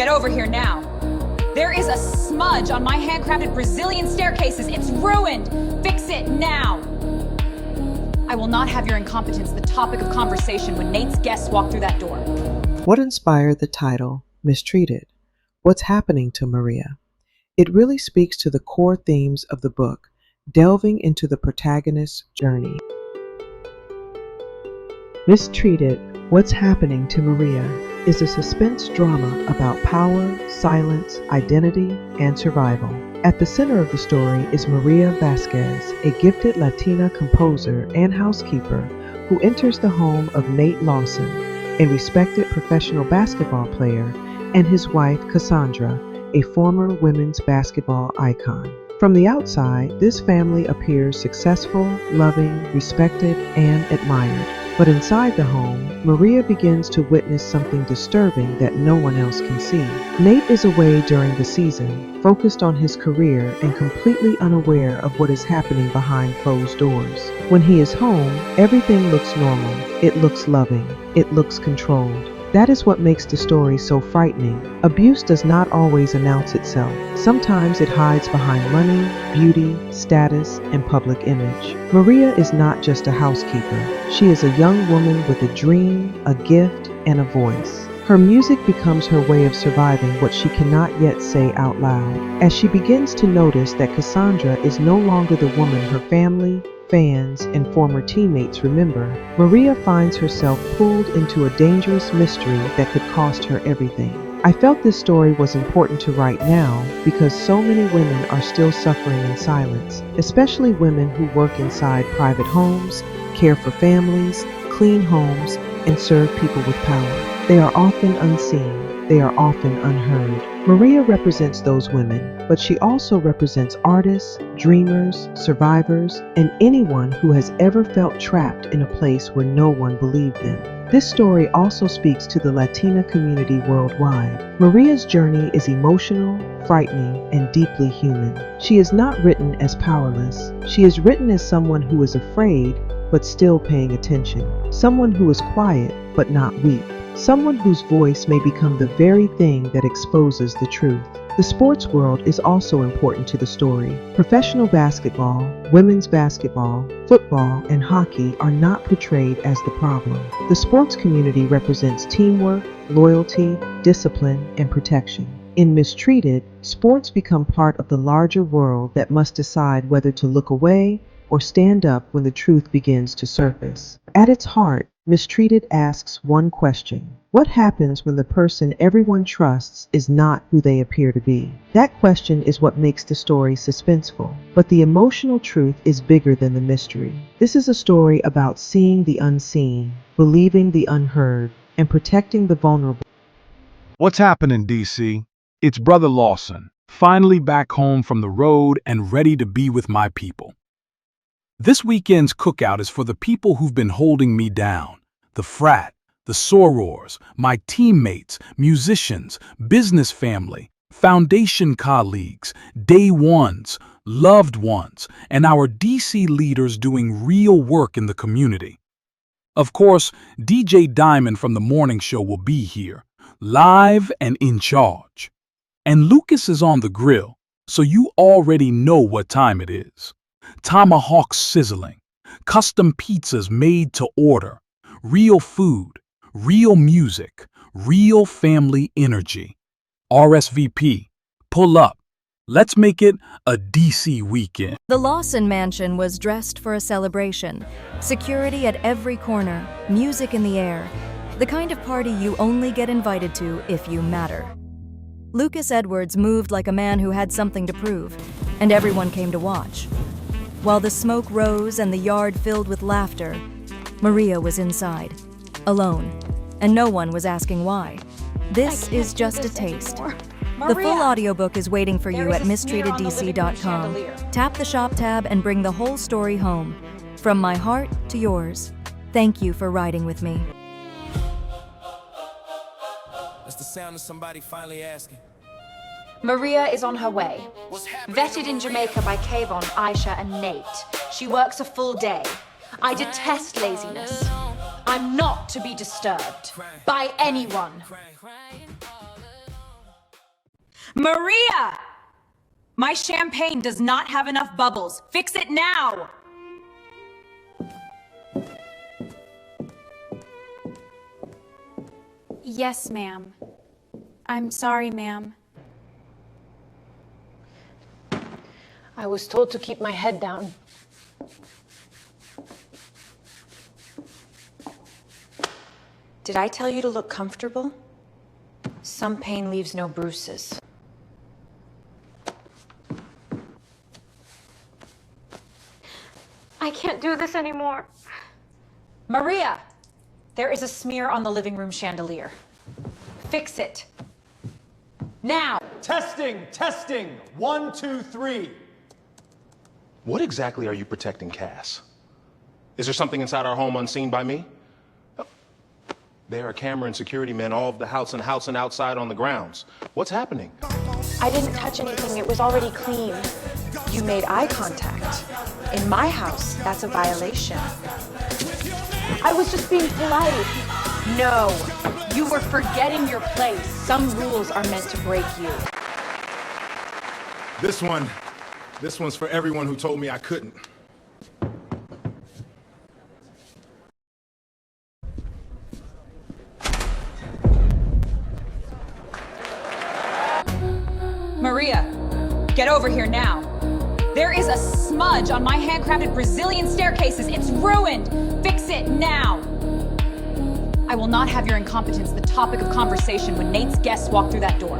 Get over here now. There is a smudge on my handcrafted Brazilian staircases. It's ruined. Fix it now. I will not have your incompetence the topic of conversation when Nate's guests walk through that door. What inspired the title, Mistreated? What's happening to Maria? It really speaks to the core themes of the book, delving into the protagonist's journey. Mistreated, What's Happening to Maria is a suspense drama about power, silence, identity, and survival. At the center of the story is Maria Vasquez, a gifted Latina composer and housekeeper who enters the home of Nate Lawson, a respected professional basketball player, and his wife Cassandra, a former women's basketball icon. From the outside, this family appears successful, loving, respected, and admired. But inside the home, Maria begins to witness something disturbing that no one else can see. Nate is away during the season, focused on his career and completely unaware of what is happening behind closed doors. When he is home, everything looks normal. It looks loving. It looks controlled. That is what makes the story so frightening. Abuse does not always announce itself. Sometimes it hides behind money, beauty, status, and public image. Maria is not just a housekeeper. She is a young woman with a dream, a gift, and a voice. Her music becomes her way of surviving what she cannot yet say out loud. As she begins to notice that Cassandra is no longer the woman her family, fans, and former teammates remember, Maria finds herself pulled into a dangerous mystery that could cost her everything. I felt this story was important to write now because so many women are still suffering in silence, especially women who work inside private homes, care for families, clean homes, and serve people with power. They are often unseen. They are often unheard. Maria represents those women, but she also represents artists, dreamers, survivors, and anyone who has ever felt trapped in a place where no one believed them. This story also speaks to the Latina community worldwide. Maria's journey is emotional, frightening, and deeply human. She is not written as powerless. She is written as someone who is afraid, but still paying attention. Someone who is quiet, but not weak. Someone whose voice may become the very thing that exposes the truth. The sports world is also important to the story. Professional basketball, women's basketball, football, and hockey are not portrayed as the problem. The sports community represents teamwork, loyalty, discipline, and protection. In Mistreated, sports become part of the larger world that must decide whether to look away or stand up when the truth begins to surface. At its heart, Mistreated asks one question. What happens when the person everyone trusts is not who they appear to be? That question is what makes the story suspenseful. But the emotional truth is bigger than the mystery. This is a story about seeing the unseen, believing the unheard, and protecting the vulnerable. What's happening, DC? It's Brother Lawson, finally back home from the road and ready to be with my people. This weekend's cookout is for the people who've been holding me down. The frat, the sorors, my teammates, musicians, business family, foundation colleagues, day ones, loved ones, and our DC leaders doing real work in the community. Of course, DJ Diamond from the morning show will be here, live and in charge. And Lucas is on the grill, so you already know what time it is. Tomahawks sizzling, custom pizzas made to order, real food, real music, real family energy. RSVP, pull up. Let's make it a DC weekend. The Lawson mansion was dressed for a celebration. Security at every corner, music in the air. The kind of party you only get invited to if you matter. Lucas Edwards moved like a man who had something to prove, and everyone came to watch. While the smoke rose and the yard filled with laughter, Maria was inside, alone, and no one was asking why. This is just a taste. The full audiobook is waiting for you at mistreateddc.com. Tap the shop tab and bring the whole story home. From my heart to yours. Thank you for riding with me. That's the sound of somebody finally asking. Maria is on her way. Vetted in Jamaica by Kayvon, Aisha, and Nate. She works a full day. I detest laziness. I'm not to be disturbed by anyone. Maria! My champagne does not have enough bubbles. Fix it now! Yes, ma'am. I'm sorry, ma'am. I was told to keep my head down. Did I tell you to look comfortable? Some pain leaves no bruises. I can't do this anymore. Maria! There is a smear on the living room chandelier. Fix it. Now! Testing, testing. 1, 2, 3. What exactly are you protecting, Cass? Is there something inside our home unseen by me? There are camera and security men all over the house and outside on the grounds. What's happening? I didn't touch anything. It was already clean. You made eye contact. In my house, that's a violation. I was just being polite. No! You were forgetting your place. Some rules are meant to break you. This one's for everyone who told me I couldn't. Maria, get over here now. There is a smudge on my handcrafted Brazilian staircases. It's ruined. Fix it now. I will not have your incompetence the topic of conversation when Nate's guests walk through that door.